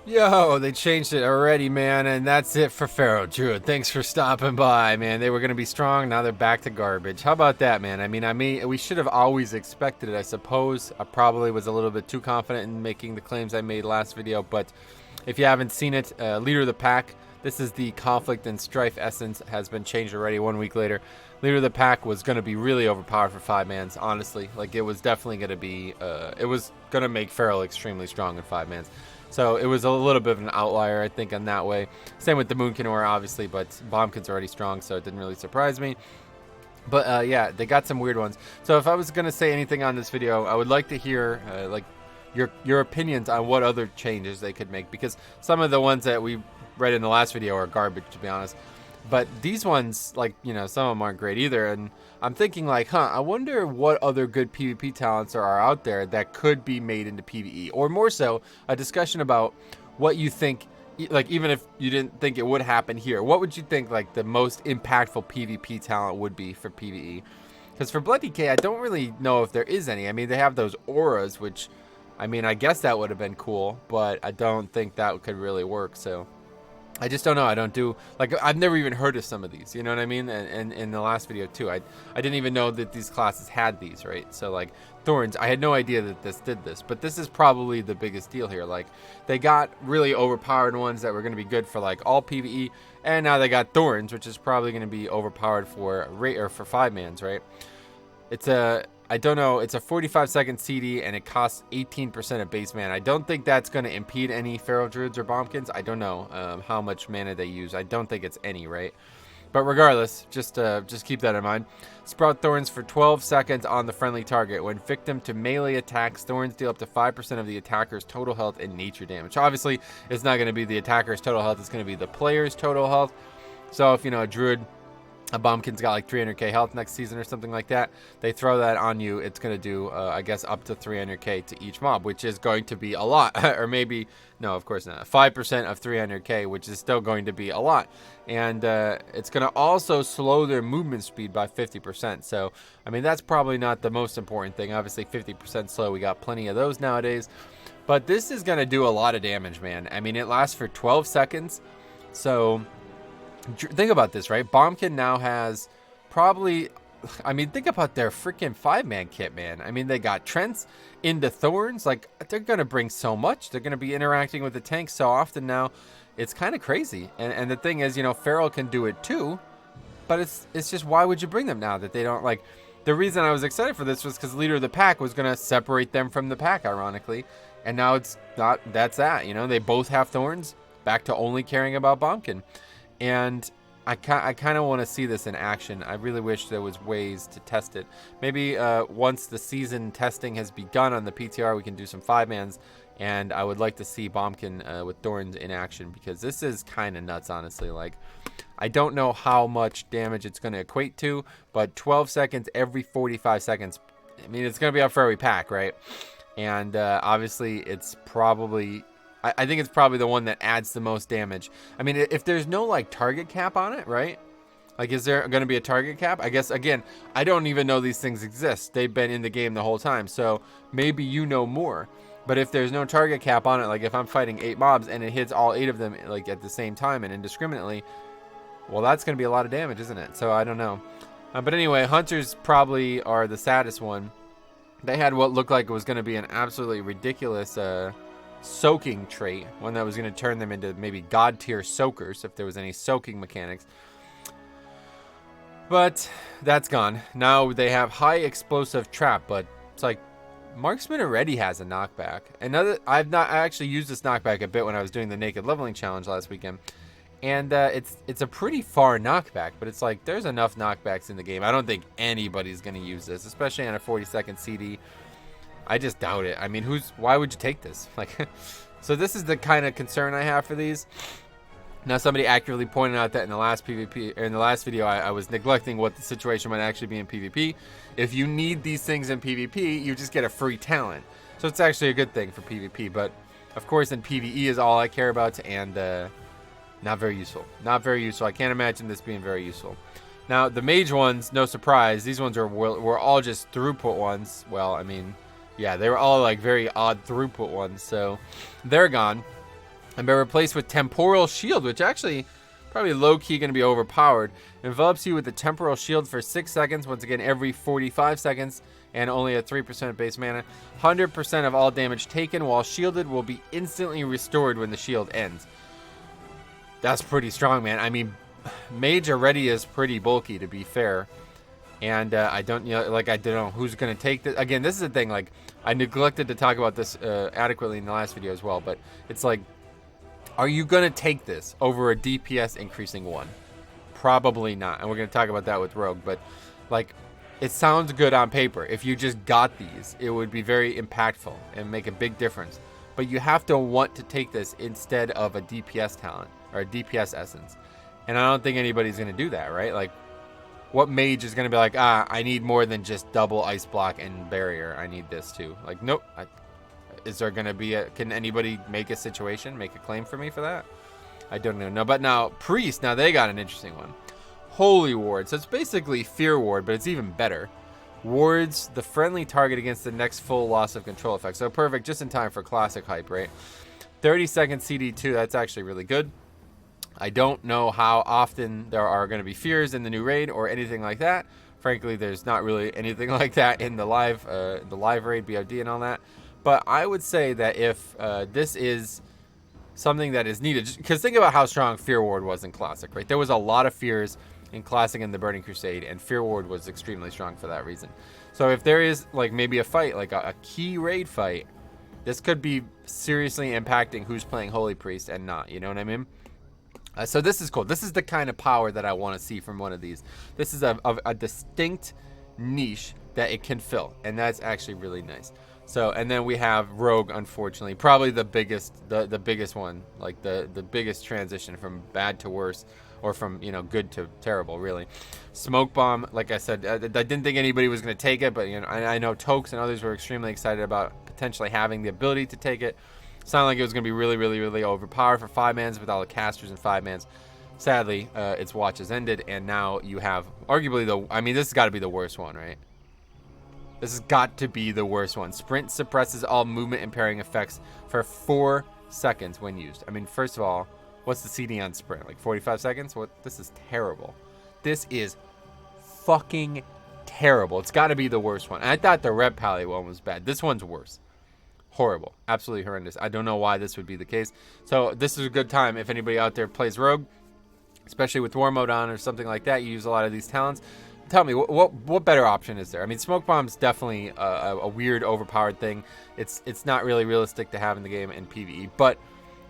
Yo, they changed it already, man, and that's it for Pharaoh Druid. Thanks for stopping by, man. They were gonna be strong, now they're back to garbage. How about that, man? I mean, we should have always expected it, I suppose. I probably was a little bit too confident in making the claims I made last video, but if you haven't seen it, Leader of the Pack. This is the Conflict and Strife essence, has been changed already 1 week later. Leader of the Pack was going to be really overpowered for 5-mans, honestly. Like, it was definitely going to be, it was going to make Feral extremely strong in 5-mans. So it was a little bit of an outlier, I think, in that way. Same with the Moonkin Aura, obviously, but Bombkin's already strong, so it didn't really surprise me. But yeah, they got some weird ones. So if I was going to say anything on this video, I would like to hear, like, your opinions on what other changes they could make, because some of the ones that we read in the last video are garbage, to be honest. But these ones, like, you know, some of them aren't great either. And I'm thinking, like, I wonder what other good PvP talents there are out there that could be made into PvE. Or more so, a discussion about what you think, like, even if you didn't think it would happen here, what would you think, like, the most impactful PvP talent would be for PvE? Because for Blood DK, I don't really know if there is any. I mean, they have those auras, which, I mean, I guess that would have been cool, but I don't think that could really work, so I just don't know. I don't do, like, I've never even heard of some of these, you know what I mean? And in the last video too, I didn't even know that these classes had these, right? So like Thorns, I had no idea that this did this, but this is probably the biggest deal here. Like, they got really overpowered ones that were going to be good for like all PvE, and now they got Thorns, which is probably going to be overpowered for for 5-mans, right? It's a, I don't know, it's a 45-second CD, and it costs 18% of base mana. I don't think that's going to impede any Feral Druids or Bombkins. I don't know how much mana they use. I don't think it's any, right? But regardless, just keep that in mind. Sprout Thorns for 12 seconds on the friendly target. When victim to melee attacks, Thorns deal up to 5% of the attacker's total health and nature damage. Obviously, it's not going to be the attacker's total health. It's going to be the player's total health. So if, you know, a Druid, a Bombkin's got like 300k health next season or something like that, they throw that on you, it's going to do, I guess, up to 300k to each mob, which is going to be a lot. Or maybe, no, of course not. 5% of 300k, which is still going to be a lot. And it's going to also slow their movement speed by 50%. So, I mean, that's probably not the most important thing. Obviously, 50% slow, we got plenty of those nowadays. But this is going to do a lot of damage, man. I mean, it lasts for 12 seconds. So think about this, right? Bombkin now has probably, I mean, think about their freaking 5-man kit, man. I mean, they got Trents into Thorns. Like, they're going to bring so much. They're going to be interacting with the tank so often now. It's kind of crazy. And the thing is, you know, Feral can do it too. But it's just, why would you bring them now that they don't, like, the reason I was excited for this was because Leader of the Pack was going to separate them from the pack, ironically. And now it's not, that's that, you know. They both have Thorns, back to only caring about Bombkin. And I kind of want to see this in action. I really wish there was ways to test it. Maybe once the season testing has begun on the PTR, we can do some 5-mans. And I would like to see Bombkin with Thorns in action, because this is kind of nuts, honestly. Like, I don't know how much damage it's going to equate to, but 12 seconds every 45 seconds. I mean, it's going to be up for every pack, right? And obviously, it's probably, I think it's probably the one that adds the most damage. I mean, if there's no, like, target cap on it, right? Like, is there going to be a target cap? I guess, again, I don't even know these things exist. They've been in the game the whole time, so maybe you know more. But if there's no target cap on it, like if I'm fighting 8 mobs and it hits all 8 of them, like, at the same time and indiscriminately, well, that's going to be a lot of damage, isn't it? So I don't know. But anyway, Hunters probably are the saddest one. They had what looked like it was going to be an absolutely ridiculous soaking trait, one that was going to turn them into maybe god tier soakers if there was any soaking mechanics. But that's gone. Now they have high explosive trap, but it's like Marksman already has a knockback. I actually used this knockback a bit when I was doing the naked leveling challenge last weekend, and it's a pretty far knockback, but it's like there's enough knockbacks in the game. I don't think anybody's going to use this, especially on a 40-second CD. I just doubt it. I mean, why would you take this? Like, so this is the kind of concern I have for these. Now, somebody accurately pointed out that in the last video, I was neglecting what the situation might actually be in PvP. If you need these things in PvP, you just get a free talent. So it's actually a good thing for PvP. But of course, in PvE is all I care about, and not very useful. Not very useful. I can't imagine this being very useful. Now, the mage ones, no surprise. These ones were all just throughput ones. Well, I mean, yeah, they were all like very odd throughput ones, so they're gone. and been replaced with Temporal Shield, which actually probably low-key going to be overpowered. Envelops you with the Temporal Shield for 6 seconds, once again every 45 seconds, and only a 3% base mana. 100% of all damage taken while shielded will be instantly restored when the shield ends. That's pretty strong, man. I mean, Mage already is pretty bulky, to be fair. And I don't know who's going to take this. Again, this is the thing, like, I neglected to talk about this adequately in the last video as well, but it's like, are you going to take this over a DPS increasing one? Probably not. And we're going to talk about that with Rogue, but like, it sounds good on paper. If you just got these, it would be very impactful and make a big difference. But you have to want to take this instead of a DPS talent or a DPS essence. And I don't think anybody's going to do that, right? Like, what mage is going to be like, I need more than just double ice block and barrier. I need this too. Like, nope. Is there going to be can anybody make a claim for me for that? I don't know. No, but now Priest, now they got an interesting one. Holy Ward. So it's basically Fear Ward, but it's even better. Wards the friendly target against the next full loss of control effect. So perfect, just in time for classic hype, right? 30-second CD2, that's actually really good. I don't know how often there are going to be fears in the new raid or anything like that. Frankly, there's not really anything like that in the live raid, BOD and all that. But I would say that if this is something that is needed, because think about how strong Fear Ward was in Classic, right? There was a lot of fears in Classic and the Burning Crusade, and Fear Ward was extremely strong for that reason. So if there is like maybe a fight, like a key raid fight, this could be seriously impacting who's playing Holy Priest and not, you know what I mean? So this is cool. This is the kind of power that I want to see from one of these. This is a distinct niche that it can fill, and that's actually really nice. So, and then we have Rogue, unfortunately, probably the biggest one, like the biggest transition from bad to worse, or from, you know, good to terrible, really. Smoke Bomb, like I said, I didn't think anybody was going to take it, but you know, I know Tokes and others were extremely excited about potentially having the ability to take it. Sounded like it was going to be really, really, really overpowered for 5-mans with all the casters and 5-mans. Sadly, its watch has ended, and now you have arguably this has got to be the worst one, right? This has got to be the worst one. Sprint suppresses all movement impairing effects for 4 seconds when used. I mean, first of all, what's the CD on Sprint? Like 45 seconds? What? This is terrible. This is fucking terrible. It's got to be the worst one. And I thought the Red Pally one was bad. This one's worse. Horrible. Absolutely horrendous. I don't know why this would be the case. So this is a good time if anybody out there plays Rogue, especially with War Mode on or something like that. You use a lot of these talents. Tell me, what better option is there? I mean, Smoke Bomb's definitely a weird, overpowered thing. It's not really realistic to have in the game in PvE, but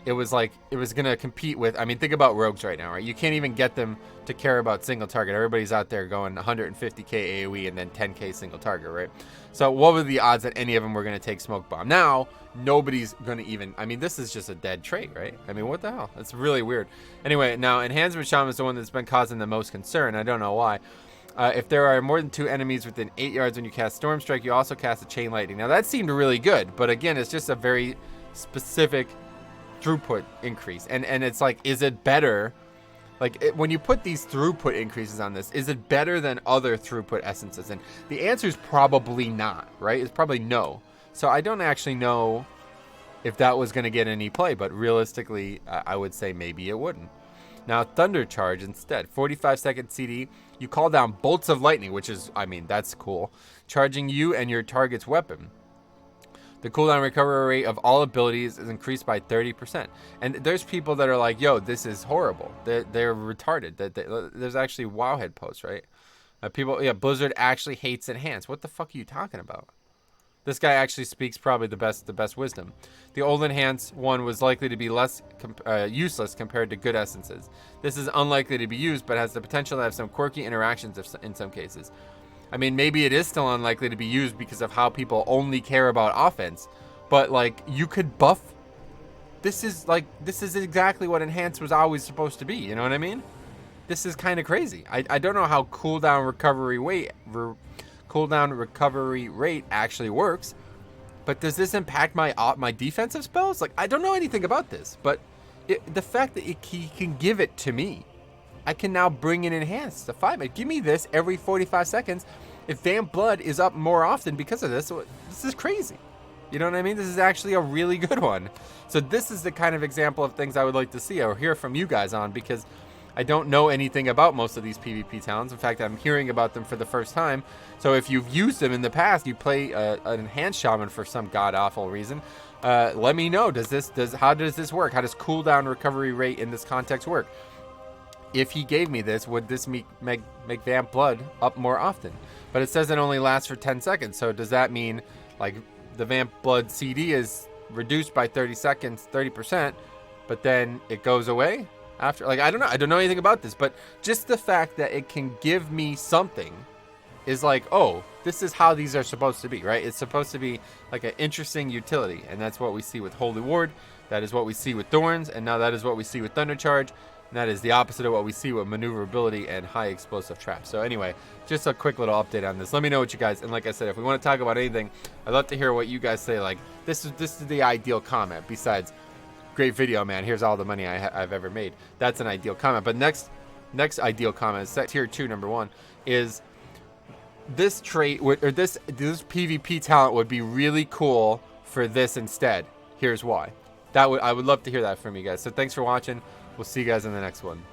it was going to compete with, I mean, think about rogues right now, right? You can't even get them to care about single target. Everybody's out there going 150k AoE and then 10k single target, right? So what were the odds that any of them were going to take Smoke Bomb? Now, nobody's going to even, I mean, this is just a dead trait, right? I mean, what the hell? That's really weird. Anyway, now, Enhancement Shaman is the one that's been causing the most concern. I don't know why. If there are more than 2 enemies within 8 yards when you cast Storm Strike, you also cast a Chain Lightning. Now, that seemed really good, but again, it's just a very specific throughput increase. And it's like, is it better? Like, when you put these throughput increases on this, is it better than other throughput essences? And the answer is probably not, right? It's probably no. So I don't actually know if that was going to get any play, but realistically, I would say maybe it wouldn't. Now, Thunder Charge instead. 45-second CD. You call down bolts of lightning, which is, I mean, that's cool. Charging you and your target's weapon. The cooldown recovery rate of all abilities is increased by 30%. And there's people that are like, yo, this is horrible. They're retarded. There's actually Wowhead posts, right? Blizzard actually hates Enhance. What the fuck are you talking about? This guy actually speaks probably the best wisdom. The old Enhance one was likely to be less useless compared to good essences. This is unlikely to be used, but has the potential to have some quirky interactions in some cases. I mean, maybe it is still unlikely to be used because of how people only care about offense, but like, you could buff. This is exactly what Enhance was always supposed to be. You know what I mean? This is kind of crazy. I don't know how cooldown recovery rate actually works, but does this impact my defensive spells? Like, I don't know anything about this, but the fact that he can give it to me, I can now bring in Enhanced to 5. Give me this every 45 seconds. If Vamp Blood is up more often because of this, this is crazy. You know what I mean? This is actually a really good one. So this is the kind of example of things I would like to see or hear from you guys on, because I don't know anything about most of these PvP talents. In fact, I'm hearing about them for the first time. So if you've used them in the past, you play an enhanced shaman for some god-awful reason, let me know. How does this work? How does cooldown recovery rate in this context work? If he gave me this, would this make Vamp Blood up more often? But it says it only lasts for 10 seconds. So does that mean, like, the Vamp Blood CD is reduced by 30 seconds, 30%, but then it goes away after? Like, I don't know. I don't know anything about this, but just the fact that it can give me something is like, oh, this is how these are supposed to be, right? It's supposed to be like an interesting utility, and that's what we see with Holy Ward. That is what we see with Thorns, and now that is what we see with Thunder Charge. And that is the opposite of what we see with maneuverability and high explosive traps. So anyway, just a quick little update on this. Let me know what you guys, and like I said, if we want to talk about anything, I'd love to hear what you guys say. Like, this is the ideal comment. Besides, great video, man. Here's all the money I've ever made. That's an ideal comment. But next ideal comment, set tier 2, number 1, is this trait or this PvP talent would be really cool for this instead. Here's why. I would love to hear that from you guys. So thanks for watching. We'll see you guys in the next one.